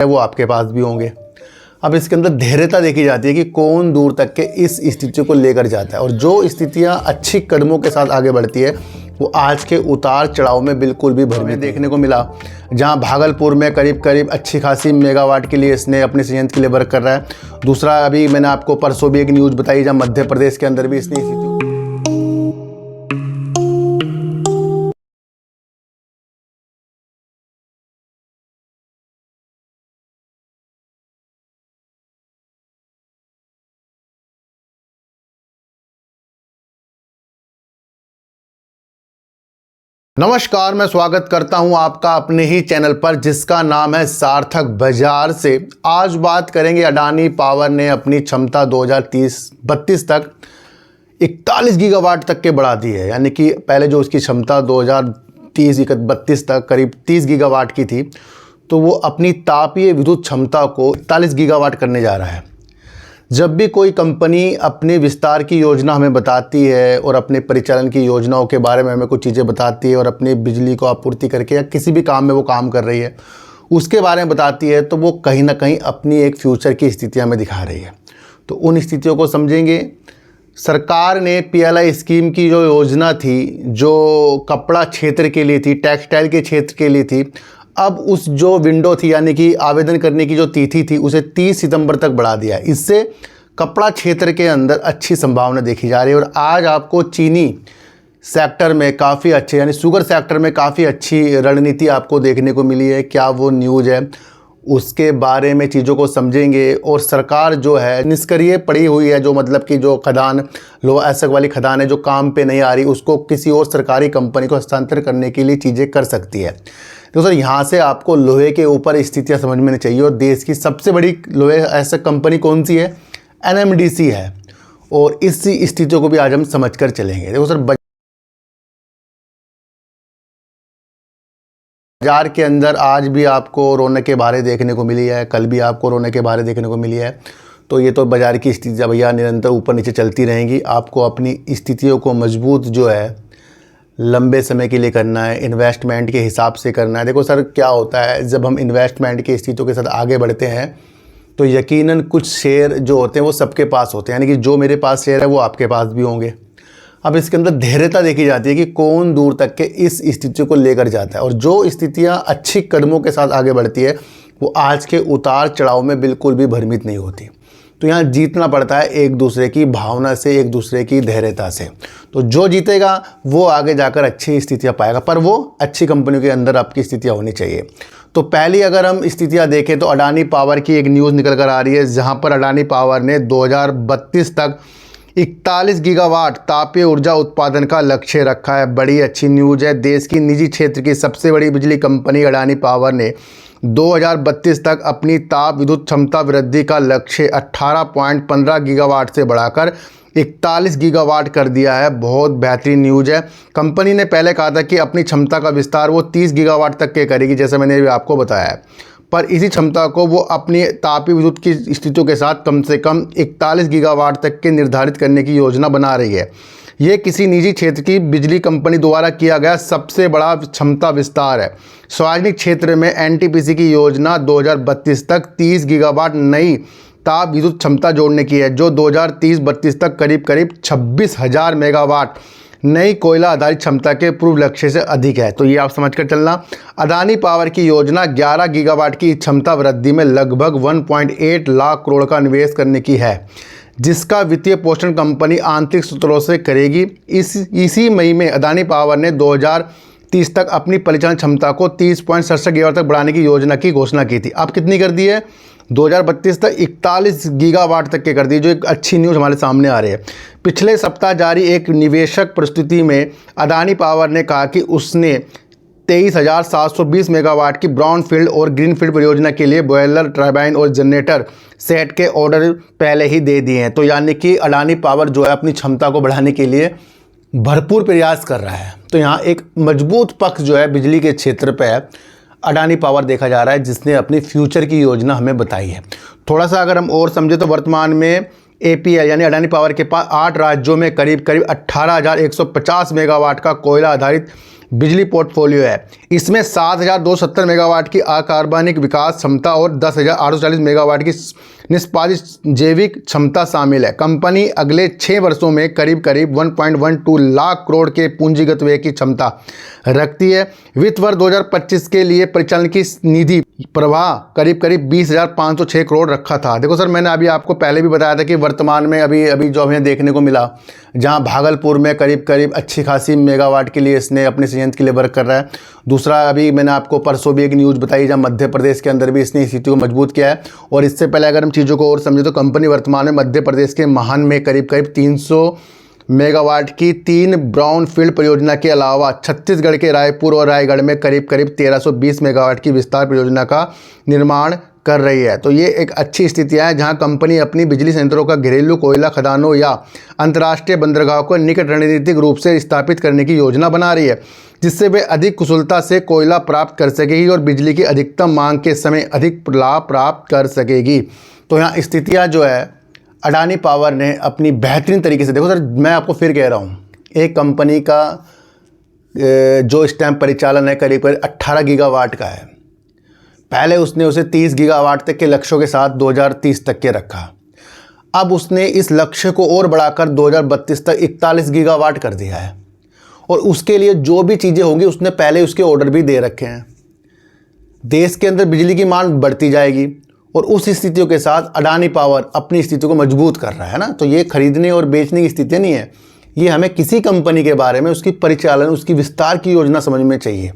वो आपके पास भी होंगे। अब इसके अंदर धैर्यता देखी जाती है कि कौन दूर तक के इस स्थिति को लेकर जाता है, और जो स्थितियां अच्छी कदमों के साथ आगे बढ़ती है वो आज के उतार चढ़ाव में बिल्कुल भी भ्रमित देखने को मिला। जहां भागलपुर में करीब अच्छी खासी मेगावाट के लिए इसने अपने संयंत्र के लिए वर्क कर रहा है। दूसरा, अभी मैंने आपको परसों भी एक न्यूज़ बताई जहाँ मध्य प्रदेश के अंदर भी इसने नमस्कार, मैं स्वागत करता हूं आपका अपने ही चैनल पर जिसका नाम है सार्थक बाजार से। आज बात करेंगे अडानी पावर ने अपनी क्षमता 2030-32 तक 41 गीगावाट तक के बढ़ा दी है। यानी कि पहले जो उसकी क्षमता 2030-32 तक करीब 30 गीगावाट की थी, तो वो अपनी तापीय विद्युत क्षमता को 41 गीगावाट करने जा रहा है। जब भी कोई कंपनी अपने विस्तार की योजना हमें बताती है और अपने परिचालन की योजनाओं के बारे में हमें कुछ चीज़ें बताती है और अपनी बिजली को आपूर्ति करके या किसी भी काम में वो काम कर रही है उसके बारे में बताती है, तो वो कहीं ना कहीं अपनी एक फ्यूचर की स्थितियां हमें दिखा रही है। तो उन स्थितियों को समझेंगे। सरकार ने PLI स्कीम की जो योजना थी, जो कपड़ा क्षेत्र के लिए थी, टेक्सटाइल के क्षेत्र के लिए थी, अब उस जो विंडो थी यानी कि आवेदन करने की जो तिथि थी उसे 30 सितंबर तक बढ़ा दिया है। इससे कपड़ा क्षेत्र के अंदर अच्छी संभावना देखी जा रही है। और आज आपको चीनी सेक्टर में काफ़ी अच्छे यानी शुगर सेक्टर में काफ़ी अच्छी रणनीति आपको देखने को मिली है। क्या वो न्यूज़ है, उसके बारे में चीज़ों को समझेंगे। और सरकार जो है निष्क्रिय पड़ी हुई है, जो मतलब कि जो खदान लो ऐसक वाली खदान है जो काम पे नहीं आ रही, उसको किसी और सरकारी कंपनी को हस्तांतरण करने के लिए चीज़ें कर सकती है। तो सर यहाँ से आपको लोहे के ऊपर स्थितियाँ समझ में नहीं चाहिए। और देश की सबसे बड़ी लोहे ऐसक कंपनी कौन सी है? NMDC है। और इस स्थितियों को भी आज हम समझ कर चलेंगे। देखो सर, बाजार के अंदर आज भी आपको रौनकें बाहर देखने को मिली है, कल भी आपको रौनकें बाहर देखने को मिली है। तो ये तो बाजार की स्थितियाँ भैया निरंतर ऊपर नीचे चलती रहेंगी। आपको अपनी स्थितियों को मजबूत जो है लंबे समय के लिए करना है, इन्वेस्टमेंट के हिसाब से करना है। देखो सर, क्या होता है जब हम इन्वेस्टमेंट की स्थितियों के साथ आगे बढ़ते हैं तो यकीनन कुछ शेयर जो होते हैं वो सबके पास होते हैं। यानी कि जो मेरे पास शेयर है वो आपके पास भी होंगे। अब इसके अंदर धैर्यता देखी जाती है कि कौन दूर तक के इस स्थिति को लेकर जाता है, और जो स्थितियां अच्छी कदमों के साथ आगे बढ़ती है वो आज के उतार चढ़ाव में बिल्कुल भी भ्रमित नहीं होती। तो यहाँ जीतना पड़ता है एक दूसरे की भावना से, एक दूसरे की धैर्यता से। तो जो जीतेगा वो आगे जाकर अच्छी स्थितियाँ पाएगा, पर वो अच्छी कंपनियों के अंदर आपकी स्थितियाँ होनी चाहिए। तो पहली अगर हम स्थितियाँ देखें तो अडानी पावर की एक न्यूज़ निकल कर आ रही है, जहाँ पर अडानी पावर ने 2032 तक 41 गीगावाट तापीय ऊर्जा उत्पादन का लक्ष्य रखा है। बड़ी अच्छी न्यूज़ है। देश की निजी क्षेत्र की सबसे बड़ी बिजली कंपनी अडानी पावर ने 2032 तक अपनी ताप विद्युत क्षमता वृद्धि का लक्ष्य 18.15 गीगावाट से बढ़ाकर 41 गीगावाट कर दिया है। बहुत बेहतरीन न्यूज़ है। कंपनी ने पहले कहा था कि अपनी क्षमता का विस्तार वो 30 गीगावाट तक के करेगी, जैसे मैंने अभी आपको बताया है, पर इसी क्षमता को वो अपनी तापीय विद्युत की स्थितियों के साथ कम से कम 41 गीगावाट तक के निर्धारित करने की योजना बना रही है। ये किसी निजी क्षेत्र की बिजली कंपनी द्वारा किया गया सबसे बड़ा क्षमता विस्तार है। सार्वजनिक क्षेत्र में NTPC की योजना 2032 तक 30 गीगावाट नई ताप विद्युत क्षमता जोड़ने की है, जो 2030-32 तक करीब 26,000 मेगावाट नई कोयला आधारित क्षमता के पूर्व लक्ष्य से अधिक है। तो ये आप समझ कर चलना। अडानी पावर की योजना 11 गीगावाट की क्षमता वृद्धि में लगभग 1.8 लाख करोड़ का निवेश करने की है, जिसका वित्तीय पोषण कंपनी आंतरिक स्रोतों से करेगी। इसी मई में अडानी पावर ने 2030 तक अपनी परिचालन क्षमता को 30.67 गीगावाट तक बढ़ाने की योजना की घोषणा की थी। अब कितनी कर दी है? 2032 तक 41 गीगावाट तक के कर दी, जो एक अच्छी न्यूज़ हमारे सामने आ रही है। पिछले सप्ताह जारी एक निवेशक प्रस्तुति में अडानी पावर ने कहा कि उसने 23,720 मेगावाट की ब्राउनफील्ड और ग्रीनफील्ड परियोजना के लिए बॉयलर, टरबाइन और जनरेटर सेट के ऑर्डर पहले ही दे दिए हैं। तो यानी कि अडानी पावर जो है अपनी क्षमता को बढ़ाने के लिए भरपूर प्रयास कर रहा है। तो यहाँ एक मजबूत पक्ष जो है बिजली के क्षेत्र पे है, अडानी पावर देखा जा रहा है, जिसने अपनी फ्यूचर की योजना हमें बताई है। थोड़ा सा अगर हम और समझे तो वर्तमान में APL यानी अडानी पावर के पास 8 राज्यों में करीब 18,150 मेगावाट का कोयला आधारित बिजली पोर्टफोलियो है। इसमें 7,270 मेगावाट की अकार्बनिक विकास क्षमता और 10,840 मेगावाट की निष्पादित जैविक क्षमता शामिल है। कंपनी अगले 6 वर्षों में करीब 1.12 लाख करोड़ के पूंजीगत व्यय की क्षमता रखती है। वित्त वर्ष 2025 के लिए परिचालन की निधि प्रवाह करीब 20,506 करोड़ रखा था। देखो सर, मैंने अभी आपको पहले भी बताया था कि वर्तमान में अभी जो हमें देखने को मिला, जहां भागलपुर में करीब अच्छी खासी मेगावाट के लिए इसने अपने संयंत्र के लिए वर्क कर रहा है। दूसरा, अभी मैंने आपको परसों भी एक न्यूज़ बताई जहां मध्य प्रदेश के अंदर भी इसने स्थिति को मजबूत किया है। और इससे पहले अगर हम चीज़ों को और समझें तो कंपनी वर्तमान में मध्य प्रदेश के महान में करीब 300 मेगावाट की 3 ब्राउन फील्ड परियोजना के अलावा छत्तीसगढ़ के रायपुर और रायगढ़ में करीब 1320 मेगावाट की विस्तार परियोजना का निर्माण कर रही है। तो ये एक अच्छी स्थिति है जहां कंपनी अपनी बिजली संयंत्रों का घरेलू कोयला खदानों या अंतर्राष्ट्रीय बंदरगाहों को निकट रणनीतिक रूप से स्थापित करने की योजना बना रही है, जिससे वे अधिक कुशलता से कोयला प्राप्त कर सकेगी और बिजली की अधिकतम मांग के समय अधिक लाभ प्राप्त कर सकेगी। तो यहाँ स्थितियाँ जो है अडानी पावर ने अपनी बेहतरीन तरीके से, देखो सर मैं आपको फिर कह रहा हूँ, एक कंपनी का जो इस टाइम परिचालन है करीब 18 गीगावाट का है। पहले उसने उसे 30 गीगावाट तक के लक्ष्यों के साथ 2030 तक के रखा। अब उसने इस लक्ष्य को और बढ़ाकर 2032 तक 41 गीगावाट कर दिया है। और उसके लिए जो भी चीज़ें होंगी उसने पहले उसके ऑर्डर भी दे रखे हैं। देश के अंदर बिजली की मांग बढ़ती जाएगी और उस स्थितियों के साथ अडानी पावर अपनी स्थिति को मजबूत कर रहा है ना। तो ये खरीदने और बेचने की स्थिति नहीं है, ये हमें किसी कंपनी के बारे में उसकी परिचालन, उसकी विस्तार की योजना समझ में चाहिए।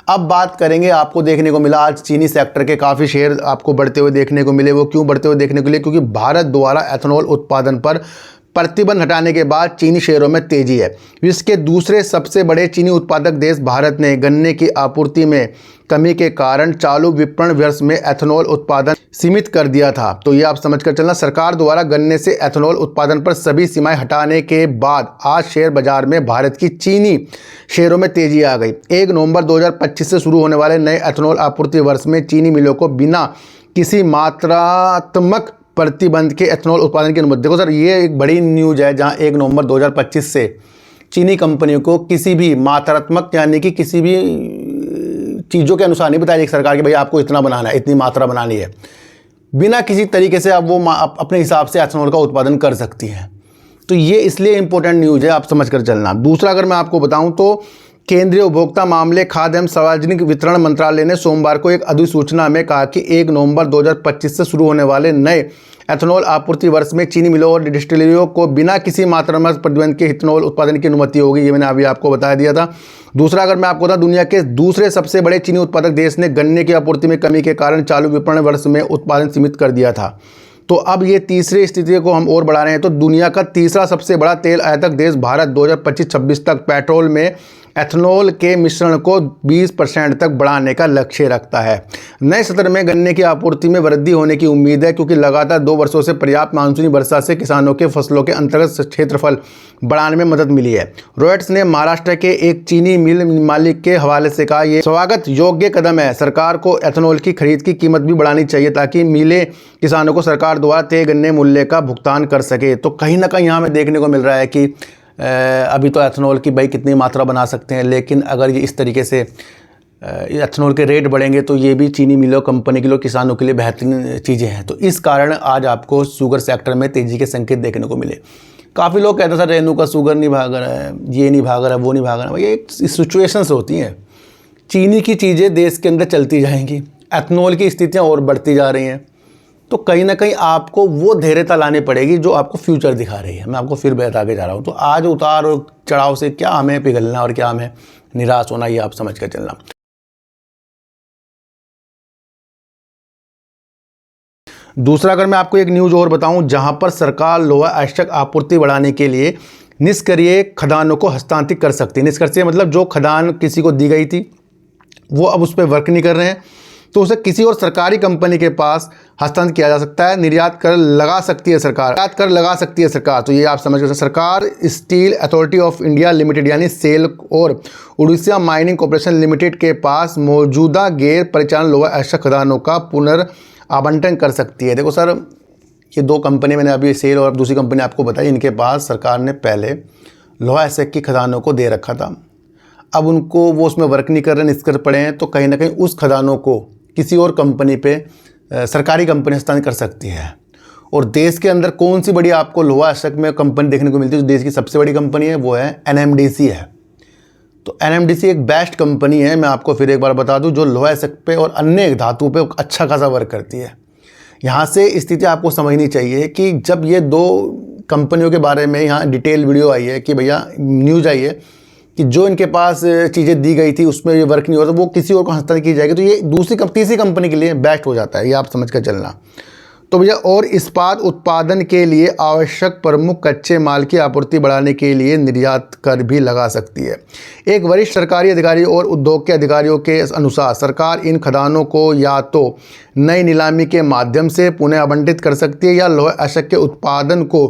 अब बात करेंगे, आपको देखने को मिला आज चीनी सेक्टर के काफ़ी शेयर आपको बढ़ते हुए देखने को मिले। वो क्यों बढ़ते हुए देखने को मिले? क्योंकि भारत द्वारा एथेनॉल उत्पादन पर प्रतिबंध हटाने के बाद चीनी शेयरों में तेजी है। विश्व के दूसरे सबसे बड़े चीनी उत्पादक देश भारत ने गन्ने की आपूर्ति में कमी के कारण चालू विपणन वर्ष में एथेनॉल उत्पादन सीमित कर दिया था। तो ये आप समझकर चलना, सरकार द्वारा गन्ने से एथेनॉल उत्पादन पर सभी सीमाएं हटाने के बाद आज शेयर बाजार में भारत की चीनी शेयरों में तेजी आ गई। 1 नवंबर 2025 से शुरू होने वाले नए एथेनॉल आपूर्ति वर्ष में चीनी मिलों को बिना किसी मात्रात्मक प्रतिबंध के एथेनॉल उत्पादन की अनुमति। देखो सर, ये एक बड़ी न्यूज़ है जहां 1 नवंबर 2025 से चीनी कंपनियों को किसी भी मात्रात्मक यानी कि किसी भी चीज़ों के अनुसार नहीं बताया सरकार कि भाई आपको इतना बनाना है, इतनी मात्रा बनानी है। बिना किसी तरीके से अब वो अपने हिसाब से एथेनॉल का उत्पादन कर सकती हैं। तो ये इसलिए इंपॉर्टेंट न्यूज़ है, आप समझ कर चलना। दूसरा, अगर मैं आपको बताऊं तो केंद्रीय उपभोक्ता मामले, खाद्य एवं सार्वजनिक वितरण मंत्रालय ने सोमवार को एक अधिसूचना में कहा कि 1 नवंबर 2025 से शुरू होने वाले नए एथेनॉल आपूर्ति वर्ष में चीनी मिलों और डिस्टिलरियों को बिना किसी मात्रात्मक प्रतिबंध के एथेनॉल उत्पादन की अनुमति होगी। ये मैंने अभी आपको बता दिया था। दूसरा, अगर मैं आपको बताऊं, दुनिया के दूसरे सबसे बड़े चीनी उत्पादक देश ने गन्ने की आपूर्ति में कमी के कारण चालू विपणन वर्ष में उत्पादन सीमित कर दिया था। तो अब ये तीसरी स्थिति को हम और बढ़ा रहे हैं। तो दुनिया का तीसरा सबसे बड़ा तेल आयातक देश भारत 2025-26 तक पेट्रोल में एथेनॉल के मिश्रण को 20% तक बढ़ाने का लक्ष्य रखता है। नए सत्र में गन्ने की आपूर्ति में वृद्धि होने की उम्मीद है, क्योंकि लगातार 2 वर्षों से पर्याप्त मानसूनी वर्षा से किसानों के फसलों के अंतर्गत क्षेत्रफल बढ़ाने में मदद मिली है। रॉयटर्स ने महाराष्ट्र के एक चीनी मिल मालिक के हवाले से कहा, यह स्वागत योग्य कदम है। सरकार को एथेनॉल की खरीद की कीमत भी बढ़ानी चाहिए ताकि मिले किसानों को सरकार द्वारा तय गन्ने मूल्य का भुगतान कर सके। तो कहीं ना कहीं हमें देखने को मिल रहा है कि अभी तो एथेनॉल की भाई कितनी मात्रा बना सकते हैं, लेकिन अगर ये इस तरीके से एथेनॉल के रेट बढ़ेंगे तो ये भी चीनी मिलों, कंपनी के लिए, किसानों के लिए बेहतरीन चीज़ें हैं। तो इस कारण आज आपको शुगर सेक्टर में तेज़ी के संकेत देखने को मिले। काफ़ी लोग कहते हैं सर रेनू का शुगर नहीं भाग रहा है, ये नहीं भाग रहा है, वो नहीं भाग रहा है। भाई एक सिचुएशंस होती हैं। चीनी की चीज़ें देश के अंदर चलती जाएंगी, एथेनॉल की स्थितियाँ और बढ़ती जा रही हैं। तो कहीं ना कहीं आपको वो धैर्यता लानी पड़ेगी जो आपको फ्यूचर दिखा रही है। मैं आपको फिर बता के जा रहा हूँ। तो आज उतार और चढ़ाव से क्या हमें पिघलना और क्या हमें निराश होना, ये आप समझ कर चलना। दूसरा, अगर मैं आपको एक न्यूज़ और बताऊं, जहां पर सरकार लोहा आवश्यक आपूर्ति बढ़ाने के लिए निष्क्रिय खदानों को हस्तांतरित कर सकती है। निष्क्रिय मतलब जो खदान किसी को दी गई थी वो अब उस पर वर्क नहीं कर रहे हैं, तो उसे किसी और सरकारी कंपनी के पास हस्तांतरित किया जा सकता है। निर्यात कर लगा सकती है सरकार, निर्यात कर लगा सकती है सरकार। तो ये आप समझ सकते हैं। सरकार steel authority of India limited यानी सेल और उड़ीसा माइनिंग कॉर्पोरेशन लिमिटेड के पास मौजूदा गैर परिचालन लोहा आवश्यक खदानों का पुनर्आवंटन कर सकती है। देखो सर, ये 2 कंपनी मैंने अभी सेल और दूसरी कंपनी आपको बताई, इनके पास सरकार ने पहले लोहा एसक की खदानों को दे रखा था। अब उनको वो उसमें वर्क नहीं कर रहे, निष्क्रिय पड़े हैं, तो कहीं ना कहीं उस खदानों को किसी और कंपनी पे सरकारी कंपनी हस्तांतरित कर सकती है। और देश के अंदर कौन सी बड़ी आपको लोहा एसक में कंपनी देखने को मिलती है? जो देश की सबसे बड़ी कंपनी है वो है NMDC है। तो NMDC एक बेस्ट कंपनी है, मैं आपको फिर एक बार बता दूं, जो लोहा एसक पे और अन्य धातु पे अच्छा खासा वर्क करती है। यहाँ से स्थिति आपको समझनी चाहिए कि जब ये 2 कंपनियों के बारे में यहाँ डिटेल वीडियो आई है कि भैया न्यूज़ आई है कि जो इनके पास चीज़ें दी गई थी उसमें ये वर्क नहीं हो रहा, तो वो किसी और को हस्तांतरित की जाएगी, तो ये तीसरी कंपनी के लिए बेस्ट हो जाता है, ये आप समझ कर चलना। तो भैया और इस्पात उत्पादन के लिए आवश्यक प्रमुख कच्चे माल की आपूर्ति बढ़ाने के लिए निर्यात कर भी लगा सकती है। एक वरिष्ठ सरकारी अधिकारी और उद्योग के अधिकारियों के अनुसार सरकार इन खदानों को या तो नई नीलामी के माध्यम से पुनः आवंटित कर सकती है या लोहा एसक के उत्पादन को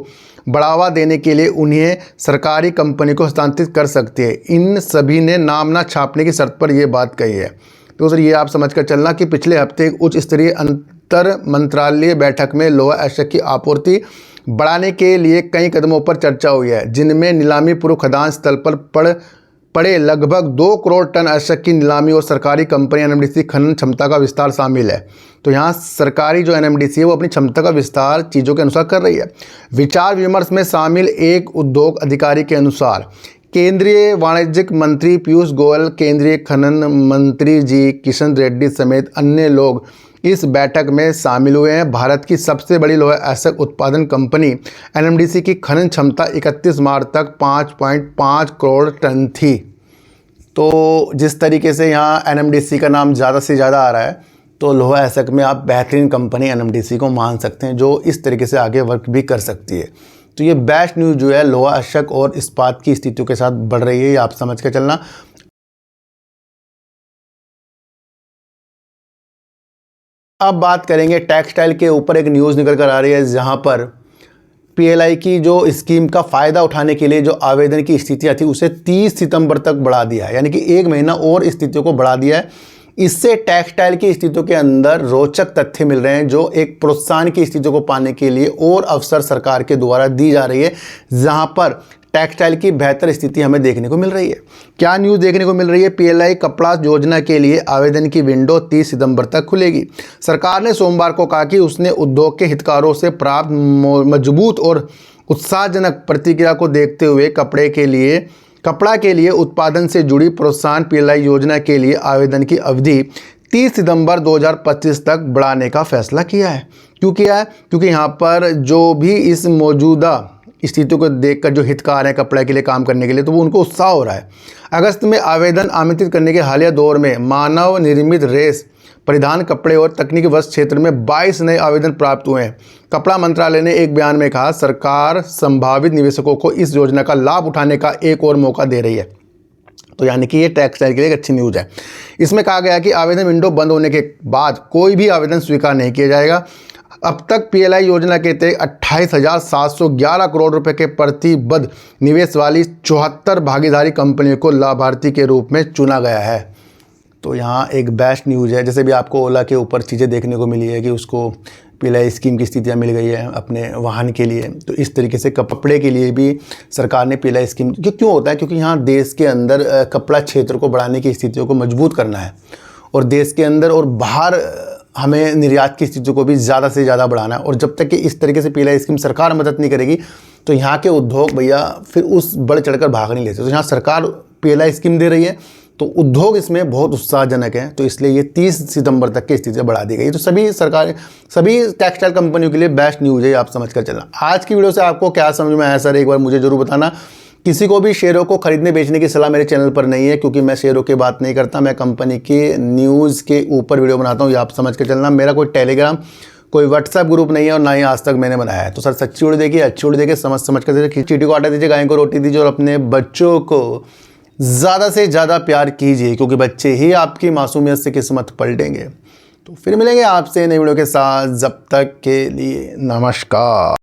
बढ़ावा देने के लिए उन्हें सरकारी कंपनी को हस्तांतरित कर सकती है। इन सभी ने नाम न छापने की शर्त पर यह बात कही है। तो सर ये आप समझ कर चलना कि पिछले हफ्ते एक उच्च स्तरीय अंतर मंत्रालय बैठक में लोहा एसक की आपूर्ति बढ़ाने के लिए कई कदमों पर चर्चा हुई है, जिनमें नीलामी पूर्व खदान स्थल पर पड़े लगभग 2 करोड़ टन एसक की नीलामी और सरकारी कंपनी NMDC खनन क्षमता का विस्तार शामिल है। तो यहाँ सरकारी जो NMDC है वो अपनी क्षमता का विस्तार चीज़ों के अनुसार कर रही है। विचार विमर्श में शामिल एक उद्योग अधिकारी के अनुसार केंद्रीय वाणिज्यिक मंत्री पीयूष गोयल, केंद्रीय खनन मंत्री जी किशन रेड्डी समेत अन्य लोग इस बैठक में शामिल हुए हैं। भारत की सबसे बड़ी लोहा एसक उत्पादन कंपनी NMDC की खनन क्षमता 31 मार्च तक 5.5 करोड़ टन थी। तो जिस तरीके से यहाँ NMDC का नाम ज़्यादा से ज़्यादा आ रहा है, तो लोहा एसक में आप बेहतरीन कंपनी NMDC को मान सकते हैं, जो इस तरीके से आगे वर्क भी कर सकती है। तो ये बेस्ट न्यूज़ जो है लोहा एसक और इस्पात की स्थितियों के साथ बढ़ रही है, ये आप समझ के चलना। अब बात करेंगे टेक्सटाइल के ऊपर। एक न्यूज़ निकल कर आ रही है जहां पर PLI की जो स्कीम का फ़ायदा उठाने के लिए जो आवेदन की स्थितियाँ थी उसे 30 सितंबर तक बढ़ा दिया है, यानी कि 1 महीना और स्थितियों को बढ़ा दिया है। इससे टेक्सटाइल की स्थितियों के अंदर रोचक तथ्य मिल रहे हैं, जो एक प्रोत्साहन की स्थितियों को पाने के लिए और अवसर सरकार के द्वारा दी जा रही है, जहां पर टेक्सटाइल की बेहतर स्थिति हमें देखने को मिल रही है। क्या न्यूज़ देखने को मिल रही है? PLI कपड़ा योजना के लिए आवेदन की विंडो 30 सितंबर तक खुलेगी। सरकार ने सोमवार को कहा कि उसने उद्योग के हितकारों से प्राप्त मजबूत और उत्साहजनक प्रतिक्रिया को देखते हुए कपड़ा के लिए उत्पादन से जुड़ी प्रोत्साहन PLI योजना के लिए आवेदन की अवधि 30 सितंबर 2025 तक बढ़ाने का फैसला किया है। क्यों किया है? क्योंकि यहाँ पर जो भी इस मौजूदा स्थितियों को देखकर जो हितकार हैं कपड़े के लिए काम करने के लिए, तो वो उनको उत्साह हो रहा है। अगस्त में आवेदन आमंत्रित करने के हालिया दौर में मानव निर्मित रेस परिधान कपड़े और तकनीकी वस्त्र क्षेत्र में 22 नए आवेदन प्राप्त हुए हैं। कपड़ा मंत्रालय ने एक बयान में कहा, सरकार संभावित निवेशकों को इस योजना का लाभ उठाने का एक और मौका दे रही है। तो यानी कि ये टेक्सटाइल के लिए एक अच्छी न्यूज़ है। इसमें कहा गया कि आवेदन विंडो बंद होने के बाद कोई भी आवेदन स्वीकार नहीं किया जाएगा। अब तक PLI योजना के तहत 28,711 करोड़ रुपए के प्रतिबद्ध निवेश वाली 74 भागीदारी कंपनियों को लाभार्थी के रूप में चुना गया है। तो यहाँ एक बेस्ट न्यूज़ है। जैसे भी आपको ओला के ऊपर चीज़ें देखने को मिली है कि उसको PLI स्कीम की स्थितियाँ मिल गई है अपने वाहन के लिए, तो इस तरीके से कपड़े के लिए भी सरकार ने PLI स्कीम क्यों होता है? क्योंकि यहाँ देश के अंदर कपड़ा क्षेत्र को बढ़ाने की स्थितियों को मजबूत करना है और देश के अंदर और बाहर हमें निर्यात की स्थितियों को भी ज़्यादा से ज़्यादा बढ़ाना है। और जब तक कि इस तरीके से PLI स्कीम सरकार मदद नहीं करेगी तो यहाँ के उद्योग भैया फिर उस बढ़ चढ़कर भाग नहीं लेते। तो यहाँ सरकार PLI स्कीम दे रही है तो उद्योग इसमें बहुत उत्साहजनक है, तो इसलिए ये 30 सितंबर तक की स्थिति बढ़ा दी गई। तो सभी टेक्सटाइल कंपनियों के लिए बेस्ट न्यूज़ है, आप समझ कर चलना। आज की वीडियो से आपको क्या समझ में आया सर, एक बार मुझे जरूर बताना। किसी को भी शेयरों को खरीदने बेचने की सलाह मेरे चैनल पर नहीं है, क्योंकि मैं शेयरों की बात नहीं करता, मैं कंपनी के न्यूज़ के ऊपर वीडियो बनाता हूँ, ये आप समझ कर चलना। मेरा कोई टेलीग्राम कोई व्हाट्सएप ग्रुप नहीं है और ना ही आज तक मैंने बनाया है। तो सर सच्ची वीडियो देखिए, अच्छी वीडियो देखिए, समझ कर दीजिए, चीटी को आटा दीजिए, गाय को रोटी दीजिए और अपने बच्चों को ज़्यादा से ज़्यादा प्यार कीजिए, क्योंकि बच्चे ही आपकी मासूमियत से किस्मत पलटेंगे। तो फिर मिलेंगे आपसे नई वीडियो के साथ, जब तक के लिए नमस्कार।